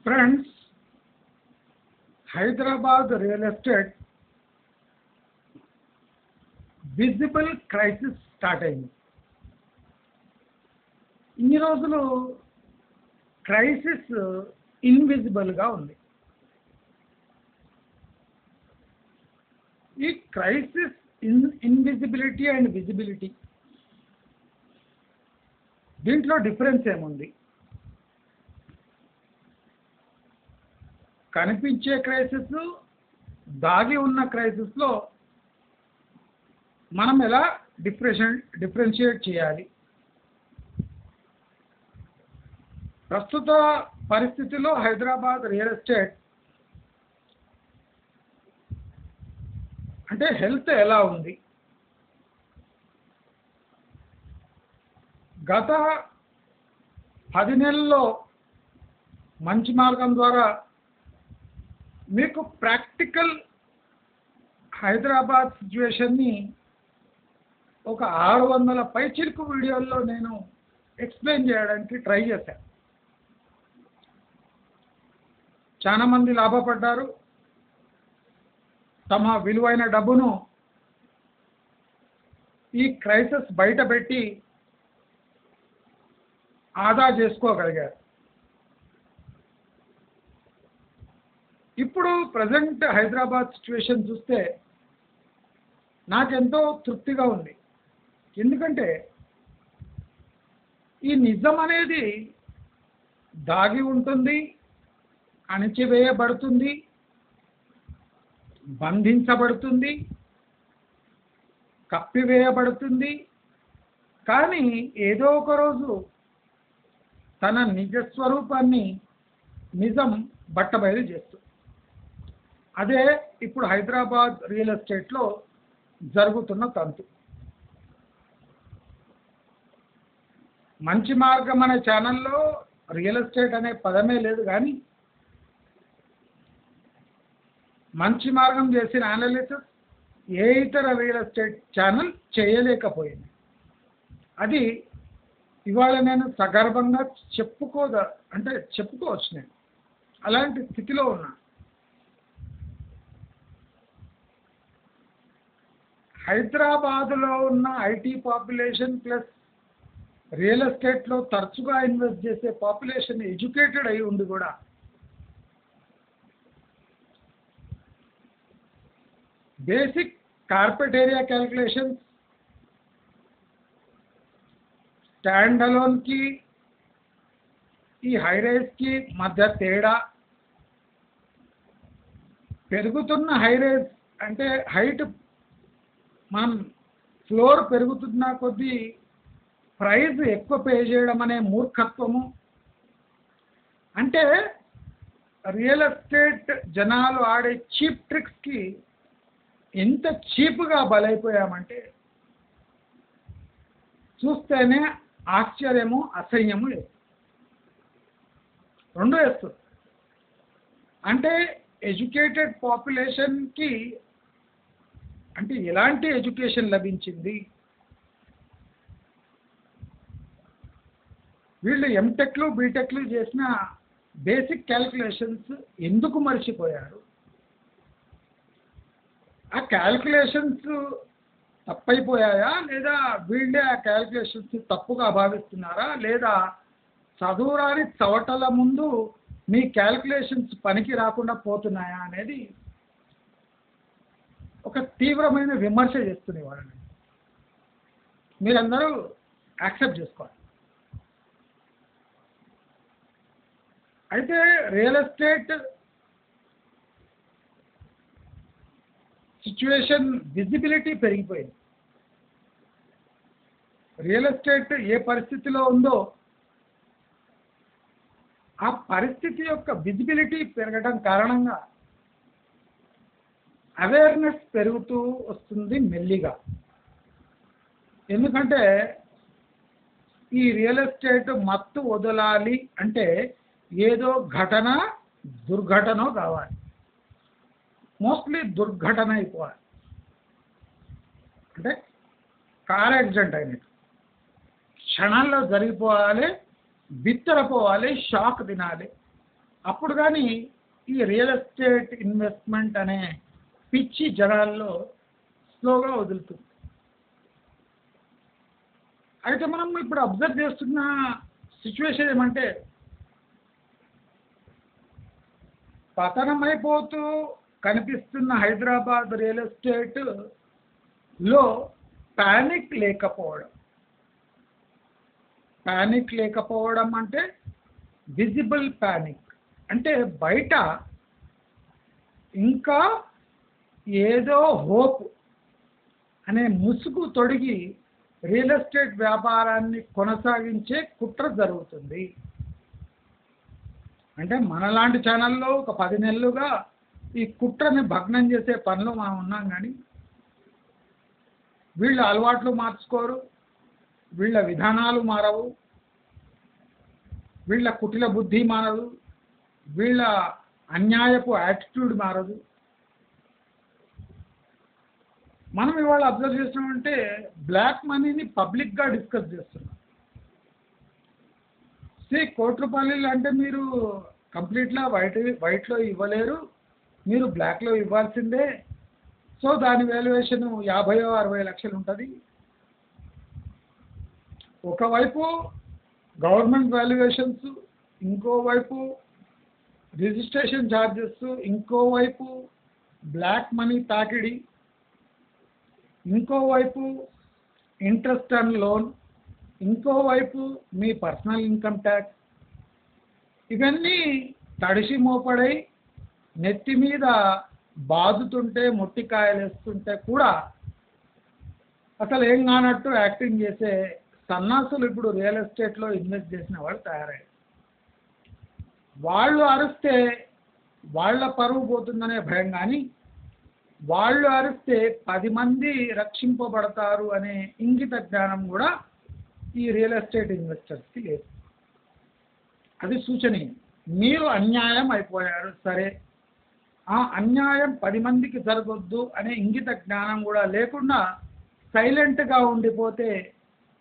Friends, Hyderabad real estate visible crisis start అయింది. ఇన్ని రోజులు క్రైసిస్ ఇన్విజిబుల్గా ఉంది. ఈ క్రైసిస్ ఇన్విజిబిలిటీ అండ్ విజిబిలిటీ దీంట్లో డిఫరెన్స్ ఏముంది? కనిపించే క్రైసిస్, దాగి ఉన్న క్రైసిస్లో మనం ఎలా డిఫరెన్షియేట్ చేయాలి? ప్రస్తుత పరిస్థితిలో హైదరాబాద్ రియల్ ఎస్టేట్ అంటే హెల్త్ ఎలా ఉంది? గత 10 నెలల్లో మంచి మార్గం ద్వారా మీకు ప్రాక్టికల్ హైదరాబాద్ సిచ్యువేషన్ని ఒక 600 పైచిలుకు వీడియోల్లో నేను ఎక్స్ప్లెయిన్ చేయడానికి ట్రై చేశాను. చాలామంది లాభపడ్డారు. తమ విలువైన డబ్బును ఈ క్రైసిస్ బయట పెట్టి ఆదా చేసుకోగలిగారు. ఇప్పుడు ప్రజెంట్ హైదరాబాద్ సిచ్యువేషన్ చూస్తే నాకెంతో తృప్తిగా ఉంది. ఎందుకంటే ఈ నిజం అనేది దాగి ఉంటుంది, అణిచివేయబడుతుంది, బంధించబడుతుంది, కప్పివేయబడుతుంది. కానీ ఏదో ఒక రోజు తన నిజస్వరూపాన్ని నిజం బట్టబయలు చేస్తుంది. అదే ఇప్పుడు హైదరాబాద్ రియల్ ఎస్టేట్లో జరుగుతున్న తంతు. మంచి మార్గం అనే ఛానల్లో రియల్ ఎస్టేట్ అనే పదమే లేదు, కానీ మంచి మార్గం చేసిన అనాలిసిస్ ఏ ఇతర రియల్ ఎస్టేట్ ఛానల్ చేయలేకపోయింది. అది ఇవాళ నేను సగర్వంగా చెప్పుకోవచ్చు. నేను అలాంటి స్థితిలో ఉన్నా. హైదరాబాద్లో ఉన్న ఐటీ పాపులేషన్ ప్లస్ రియల్ ఎస్టేట్లో తరచుగా ఇన్వెస్ట్ చేసే పాపులేషన్ ఎడ్యుకేటెడ్ అయి ఉండి కూడా basic carpet area calculations, stand అలోన్కి ఈ హైరైజ్కి మధ్య తేడా, పెరుగుతున్న హైరైజ్ అంటే హైట్ మనం ఫ్లోర్ పెరుగుతున్న కొద్దీ ప్రైస్ ఎక్కువ పే చేయడం అనే మూర్ఖత్వము. అంటే రియల్ ఎస్టేట్ జనాలు ఆడే చీప్ ట్రిక్స్కి ఎంత చీప్గా బలైపోయామంటే చూస్తేనే ఆశ్చర్యము, అసహ్యము లేదు. రెండు వేస్తుంది. అంటే ఎడ్యుకేటెడ్ పాపులేషన్కి అంటే ఎలాంటి ఎడ్యుకేషన్ లభించింది? వీళ్ళు ఎంటెక్లు బీటెక్లు చేసిన బేసిక్ క్యాలిక్యులేషన్స్ ఎందుకు మర్చిపోయారు? ఆ క్యాలిక్యులేషన్స్ తప్పైపోయాయా, లేదా వీళ్ళే ఆ క్యాలిక్యులేషన్స్ తప్పుగా భావిస్తున్నారా, లేదా చదువురాని చవటల ముందు మీ క్యాలిక్యులేషన్స్ పనికి రాకుండా పోతున్నాయా అనేది ఒక తీవ్రమైన విమర్శ చేస్తుంది వాళ్ళని. మీరందరూ యాక్సెప్ట్ చేసుకోవాలి. అయితే రియల్ ఎస్టేట్ సిచ్యువేషన్ విజిబిలిటీ పెరిగిపోయింది. రియల్ ఎస్టేట్ ఏ పరిస్థితిలో ఉందో ఆ పరిస్థితి యొక్క విజిబిలిటీ పెరగడం కారణంగా అవేర్నెస్ పెరుగుతూ వస్తుంది మెల్లిగా. ఎందుకంటే ఈ రియల్ ఎస్టేట్ మత్తు వదలాలి అంటే ఏదో ఘటన, దుర్ఘటన కావాలి. మోస్ట్లీ దుర్ఘటన అయిపోవాలి. అంటే కార్ యాక్సిడెంట్ అయినట్టు క్షణాల్లో జరిగిపోవాలి, బిత్తరపోవాలి, షాక్ తినాలి. అప్పుడు కానీ ఈ రియల్ ఎస్టేట్ ఇన్వెస్ట్మెంట్ అనే పిచ్చి జనాల్లో స్లోగా వదులుతుంది. అయితే మనం ఇప్పుడు అబ్జర్వ్ చేస్తున్న సిచ్యువేషన్ ఏమంటే, పతనమైపోతూ కనిపిస్తున్న హైదరాబాద్ రియల్ ఎస్టేట్లో ప్యానిక్ లేకపోవడం అంటే విజిబుల్ ప్యానిక్ అంటే బయట ఇంకా ఏదో హోప్ అనే ముసుగు తొడిగి రియల్ ఎస్టేట్ వ్యాపారాన్ని కొనసాగించే కుట్ర జరుగుతుంది. అంటే మనలాంటి ఛానల్లో ఒక 10 నెలలుగా ఈ కుట్రని భగ్నం చేసే పనిలో మనం ఉన్నాం. కానీ వీళ్ళ అలవాట్లు మార్చుకోరు, వీళ్ళ విధానాలు మారవు, వీళ్ళ కుటిల బుద్ధి మారదు, వీళ్ళ అన్యాయపు యాటిట్యూడ్ మారదు. మనం ఇవాళ అబ్జర్వ్ చేస్తున్నామంటే బ్లాక్ మనీని పబ్లిక్గా డిస్కస్ చేస్తున్నాం. ₹1,00,00,000 అంటే మీరు కంప్లీట్గా వైట్లో ఇవ్వలేరు, మీరు బ్లాక్లో ఇవ్వాల్సిందే. సో దాని వాల్యుయేషన్ 50-60 లక్షలు ఉంటుంది. ఒకవైపు గవర్నమెంట్ వాల్యుయేషన్స్, ఇంకోవైపు రిజిస్ట్రేషన్ ఛార్జెస్, ఇంకోవైపు బ్లాక్ మనీ తాకిడి, ఇంకోవైపు ఇంట్రెస్ట్ అండ్ లోన్, ఇంకోవైపు మీ పర్సనల్ ఇన్కమ్ ట్యాక్స్. ఇవన్నీ తడిసి మోపడై నెత్తి మీద బాదుతుంటే, మొట్టికాయలు వేస్తుంటే కూడా అసలు ఏం కానట్టు యాక్టింగ్ చేసే సన్నాసులు ఇప్పుడు రియల్ ఎస్టేట్లో ఇన్వెస్ట్ చేసిన వాళ్ళు తయారయ్యారు. వాళ్ళు అరిస్తే వాళ్ళ పరువు పోతుందనే భయం, కానీ వాళ్ళు అరిస్తే 10 మంది రక్షింపబడతారు అనే ఇంగిత జ్ఞానం కూడా ఈ రియల్ ఎస్టేట్ ఇన్వెస్టర్స్కి లేదు. అది సూచనీయం. మీరు అన్యాయం అయిపోయారు, సరే, ఆ అన్యాయం 10 మందికి జరగొద్దు అనే ఇంగిత జ్ఞానం కూడా లేకుండా సైలెంట్గా ఉండిపోతే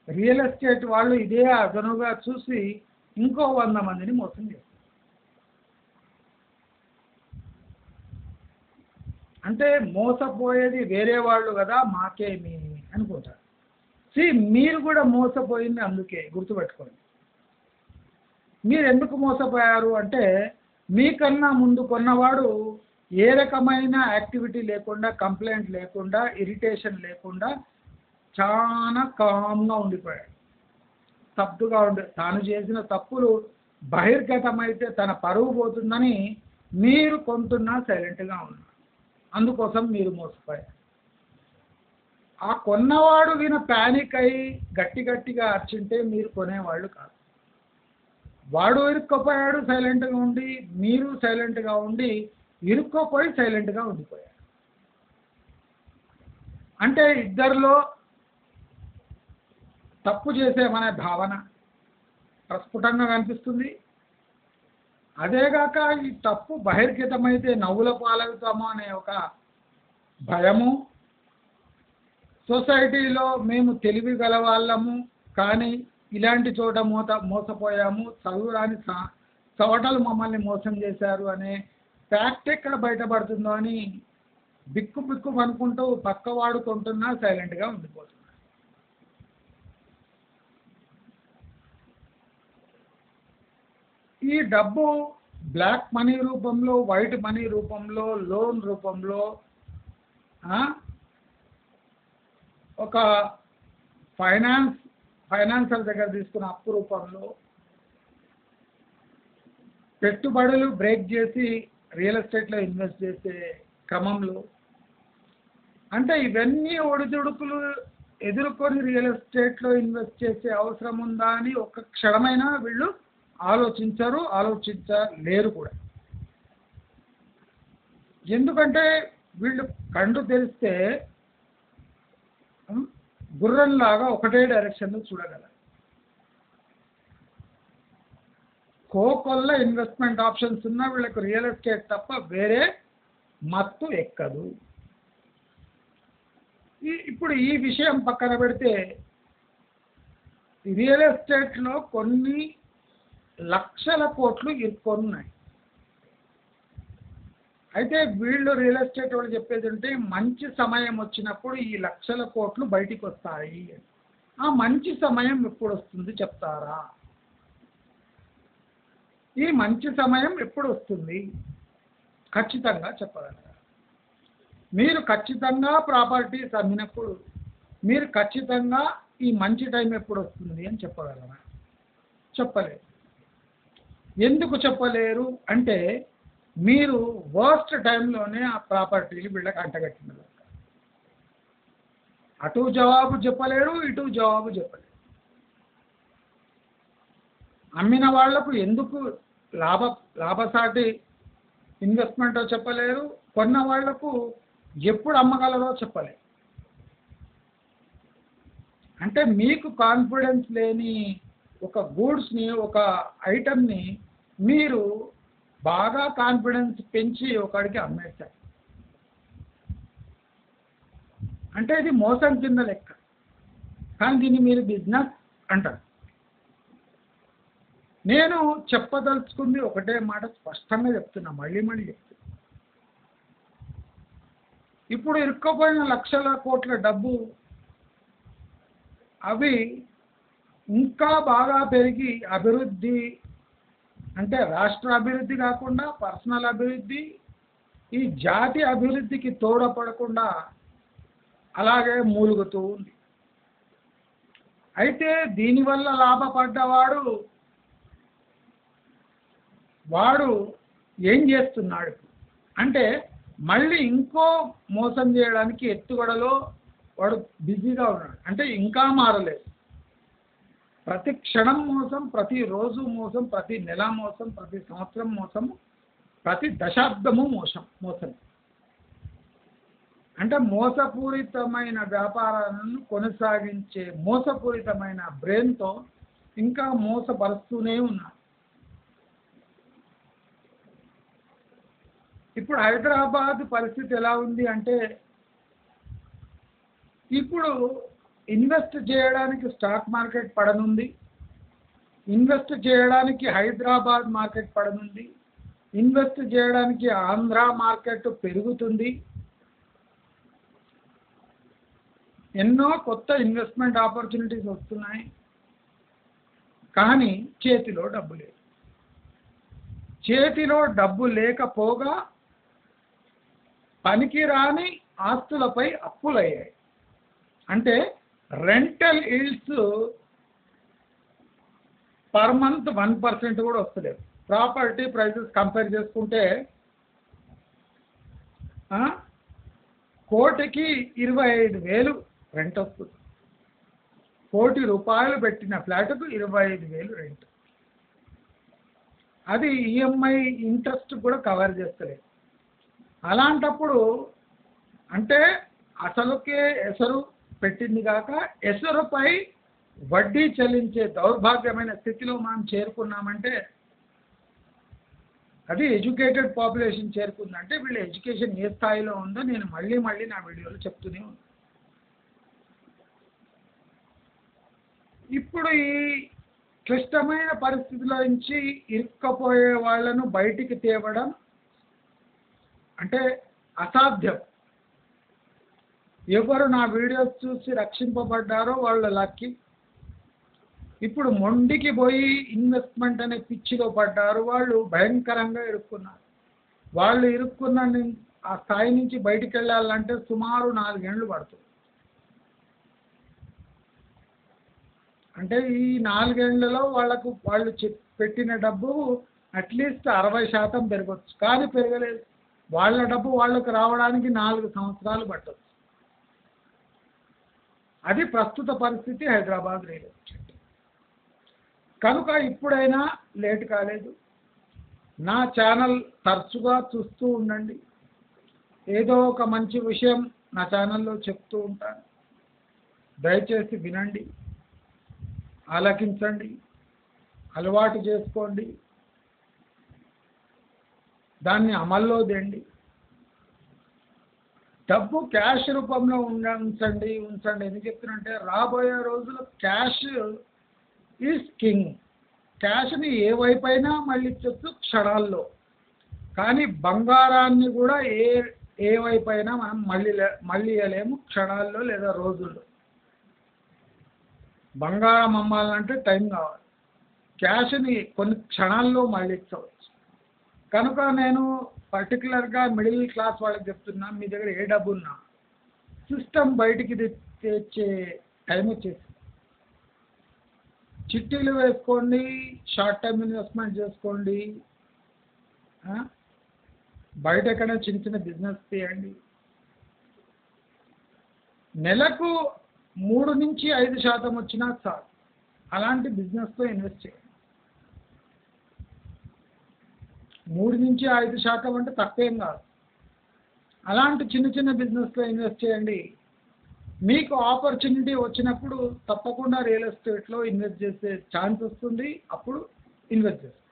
రియల్ ఎస్టేట్ వాళ్ళు ఇదే అదనుగా చూసి ఇంకో 100 మందిని మోసం చేస్తారు. అంటే మోసపోయేది వేరే వాళ్ళు కదా, మాకేమి అనుకుంటారు. మీరు కూడా మోసపోయింది అందుకే, గుర్తుపెట్టుకోండి. మీరు ఎందుకు మోసపోయారు అంటే, మీకన్నా ముందు కొన్నవాడు ఏ రకమైన యాక్టివిటీ లేకుండా, కంప్లైంట్ లేకుండా, ఇరిటేషన్ లేకుండా చాలా కామ్గా ఉండిపోయాడు. స్తబ్దుగా తాను చేసిన తప్పులు బహిర్గతమైతే తన పరువు పోతుందని మీరు కొంటున్నా సైలెంట్గా ఉన్నారు. అందుకోసం మీరు మోసపోయారు. ఆ కొన్నవాడు ప్యానిక్ అయి గట్టిగా అర్చింటే మీరు కొనేవాళ్ళు కాదు. వాడు ఇరుక్కోపోయాడు సైలెంట్గా ఉండి, మీరు సైలెంట్గా ఉండి ఇరుక్కోపోయి సైలెంట్గా ఉండిపోయారు. అంటే ఇద్దరిలో తప్పు చేసేమనే భావన ప్రస్ఫుటంగా కనిపిస్తుంది. అదేగాక ఈ తప్పు బహిర్గతమైతే నవ్వుల పాలవుతామో అనే ఒక భయము, సొసైటీలో మేము తెలివి గల వాళ్ళము కానీ ఇలాంటి చోట మోసపోయాము, చదువురాని చవటలు మమ్మల్ని మోసం చేశారు అనే ఫ్యాక్ట్ ఎక్కడ బయటపడుతుందో అని బిక్కు అనుకుంటూ పక్కవాడు కొంటున్నా సైలెంట్గా ఉండిపోతున్నారు. ఈ డబ్బు బ్లాక్ మనీ రూపంలో, వైట్ మనీ రూపంలో, లోన్ రూపంలో, ఒక ఫైనాన్సర్ దగ్గర తీసుకున్న అప్పు రూపంలో, పెట్టుబడులు బ్రేక్ చేసి రియల్ ఎస్టేట్లో ఇన్వెస్ట్ చేసే క్రమంలో, అంటే ఇవన్నీ ఒడిదుడుకులు ఎదుర్కొని రియల్ ఎస్టేట్లో ఇన్వెస్ట్ చేసే అవసరం ఉందా అని ఒక్క క్షణమైనా వీళ్ళు ఆలోచించలేరు కూడా. ఎందుకంటే వీళ్ళు కళ్ళు తెరిస్తే గుర్రంలాగా ఒకటే డైరెక్షన్లో చూడగలరు. కోకొల్ల ఇన్వెస్ట్మెంట్ ఆప్షన్స్ ఉన్నా వీళ్ళకు రియల్ ఎస్టేట్ తప్ప వేరే మత్తు ఎక్కదు. ఇప్పుడు ఈ విషయం పక్కన పెడితే రియల్ ఎస్టేట్లో కొన్ని లక్షల కోట్లు ఇరుక్కున్నాయి. అయితే వీళ్ళు రియల్ ఎస్టేట్ వాళ్ళు చెప్పేది అంటే మంచి సమయం వచ్చినప్పుడు ఈ లక్షల కోట్లు బయటికి వస్తాయి. ఆ మంచి సమయం ఎప్పుడు వస్తుంది చెప్తారా? ఈ మంచి సమయం ఎప్పుడు వస్తుంది ఖచ్చితంగా చెప్పగలరా? మీరు ఖచ్చితంగా ప్రాపర్టీస్ అమ్మినప్పుడు మీరు ఖచ్చితంగా ఈ మంచి టైం ఎప్పుడు వస్తుంది అని చెప్పగలరా? చెప్పలేరు. ఎందుకు చెప్పలేరు అంటే మీరు వర్స్ట్ టైంలోనే ఆ ప్రాపర్టీలు వీళ్ళకి అంటగట్టినారు. అటు జవాబు చెప్పలేరు, ఇటు జవాబు చెప్పలేరు. అమ్మిన వాళ్లకు ఎందుకు లాభసాటి ఇన్వెస్ట్మెంటో చెప్పలేరు, కొన్న వాళ్లకు ఎప్పుడు అమ్మగలరో చెప్పలేరు. అంటే మీకు కాన్ఫిడెన్స్ లేని ఒక గూడ్స్ని, ఒక ఐటమ్ని మీరు బాగా కాన్ఫిడెన్స్ పెంచి ఒకడికి అమ్మేస్తారు. అంటే ఇది మోసం కింద లెక్క, కానీ దీన్ని మీరు బిజినెస్ అంటారు. నేను చెప్పదలుచుకుంది ఒకటే మాట స్పష్టంగా చెప్తున్నా, మళ్ళీ మళ్ళీ చెప్తున్నా. ఇప్పుడు ఇరుక్కుపోయిన లక్షల కోట్ల డబ్బు అవి ఇంకా బాగా పెరిగి అభివృద్ధి అంటే రాష్ట్ర అభివృద్ధి కాకుండా పర్సనల్ అభివృద్ధి, ఈ జాతి అభివృద్ధికి తోడ్పడకుండా అలాగే మూలుగుతూ ఉంది. అయితే దీనివల్ల లాభపడ్డవాడు వాడు ఏం చేస్తున్నాడు అంటే మళ్ళీ ఇంకో మోసం చేయడానికి ఎత్తుగడలో వాడు బిజీగా ఉన్నాడు. అంటే ఇంకా మారలేదు. ప్రతి క్షణం మోసం, ప్రతి రోజు మోసం, ప్రతి నెల మోసం, ప్రతి సంవత్సరం మోసము, ప్రతి దశాబ్దము మోసం. అంటే మోసపూరితమైన వ్యాపారాలను కొనసాగించే మోసపూరితమైన బ్రెయిన్తో ఇంకా మోసపరుస్తూనే ఉన్నారు. ఇప్పుడు హైదరాబాద్ పరిస్థితి ఎలా ఉంది అంటే ఇప్పుడు ఇన్వెస్ట్ చేయడానికి స్టాక్ మార్కెట్ పడనుంది, ఇన్వెస్ట్ చేయడానికి హైదరాబాద్ మార్కెట్ పడనుంది, ఇన్వెస్ట్ చేయడానికి ఆంధ్ర మార్కెట్ పెరుగుతుంది. ఎన్నో కొత్త ఇన్వెస్ట్మెంట్ ఆపర్చునిటీస్ వస్తున్నాయి, కానీ చేతిలో డబ్బు లేదు. చేతిలో డబ్బు లేకపోగా పనికిరాని ఆస్తులపై అప్పులయ్యాయి. అంటే రెంటల్ ఈల్డ్స్ పర్ మంత్ 1% కూడా వస్తలేదు. ప్రాపర్టీ ప్రైసెస్ కంపేర్ చేసుకుంటే కోటికి 25,000 రెంట్ వస్తుంది. ₹1,00,000 పెట్టిన ఫ్లాట్కు 25,000 రెంట్. అది ఈఎంఐ ఇంట్రెస్ట్ కూడా కవర్ చేస్తలేదు. అలాంటప్పుడు అంటే అసలుకే ఎసరు పెట్టింది కాక ఎసరుపై వడ్డీ చెల్లించే దౌర్భాగ్యమైన స్థితిలో మనం చేరుకున్నామంటే అది ఎడ్యుకేటెడ్ పాపులేషన్ చేరుకుందంటే వీళ్ళ ఎడ్యుకేషన్ ఏ స్థాయిలో ఉందో నేను మళ్ళీ నా వీడియోలో చెప్తూనే ఉన్నాను. ఇప్పుడు ఈ క్లిష్టమైన పరిస్థితుల నుంచి ఇరుక్కపోయే వాళ్ళను బయటికి తేవడం అంటే అసాధ్యం. ఎవరు నా వీడియోస్ చూసి రక్షింపబడ్డారో వాళ్ళ లక్కీ. ఇప్పుడు మొండికి పోయి ఇన్వెస్ట్మెంట్ అనే పిచ్చిలో పడ్డారు, వాళ్ళు భయంకరంగా ఇరుక్కున్నారు. వాళ్ళు ఇరుక్కున్న ఆ స్థాయి నుంచి బయటికి వెళ్ళాలంటే సుమారు 4 ఏళ్ళు పడుతుంది. అంటే ఈ 4 ఏళ్లలో వాళ్ళు పెట్టిన డబ్బు అట్లీస్ట్ 60% పెరగచ్చు, కానీ పెరగలేదు. వాళ్ళ డబ్బు వాళ్ళకు రావడానికి 4 సంవత్సరాలు పట్టవచ్చు. అది ప్రస్తుత పరిస్థితి హైదరాబాద్ రియల్ ఎస్టేట్. కనుక ఇప్పుడైనా లేట్ కాలేదు. నా ఛానల్ తరచుగా చూస్తూ ఉండండి. ఏదో ఒక మంచి విషయం నా ఛానల్లో చెప్తూ ఉంటాను. దయచేసి వినండి, ఆలకించండి, అలవాటు చేసుకోండి, దాన్ని అమల్లో తేండి. డబ్బు క్యాష్ రూపంలో ఉంచండి. ఎందుకు చెప్తున్నంటే రాబోయే రోజుల్లో క్యాష్ ఈజ్ కింగ్. క్యాష్ని ఏ వైపైనా మళ్ళీ ఇచ్చొచ్చు క్షణాల్లో, కానీ బంగారాన్ని కూడా ఏ వైపు అయినా మనం మళ్ళీ ఇవ్వలేము క్షణాల్లో లేదా రోజుల్లో. బంగారం అమ్మాలంటే టైం కావాలి, క్యాష్ని కొన్ని క్షణాల్లో మళ్ళీ ఇచ్చవచ్చు. కనుక నేను పర్టికులర్గా మిడిల్ క్లాస్ వాళ్ళకి చెప్తున్నా, మీ దగ్గర ఏ డబ్బు ఉన్నా సిస్టమ్ బయటికి తెచ్చే టైం వచ్చేసి చిట్టీలు వేసుకోండి, షార్ట్ టైం ఇన్వెస్ట్మెంట్ చేసుకోండి, బయట ఎక్కడ చిన్న చిన్న బిజినెస్ చేయండి. నెలకు 3 నుంచి 5% వచ్చినా చాలు, అలాంటి బిజినెస్లో ఇన్వెస్ట్ చేయండి. 3 నుంచి 5% అంటే తక్కువేం కాదు. అలాంటి చిన్న చిన్న బిజినెస్లో ఇన్వెస్ట్ చేయండి. మీకు ఆపర్చునిటీ వచ్చినప్పుడు తప్పకుండా రియల్ ఎస్టేట్లో ఇన్వెస్ట్ చేసే ఛాన్స్ వస్తుంది, అప్పుడు ఇన్వెస్ట్ చేస్తారు.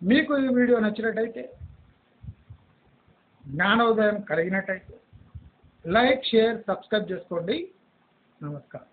మీకు ఈ వీడియో నచ్చినట్టయితే, జ్ఞానోదయం కలిగినట్టయితే లైక్, షేర్, సబ్స్క్రైబ్ చేసుకోండి. నమస్కారం.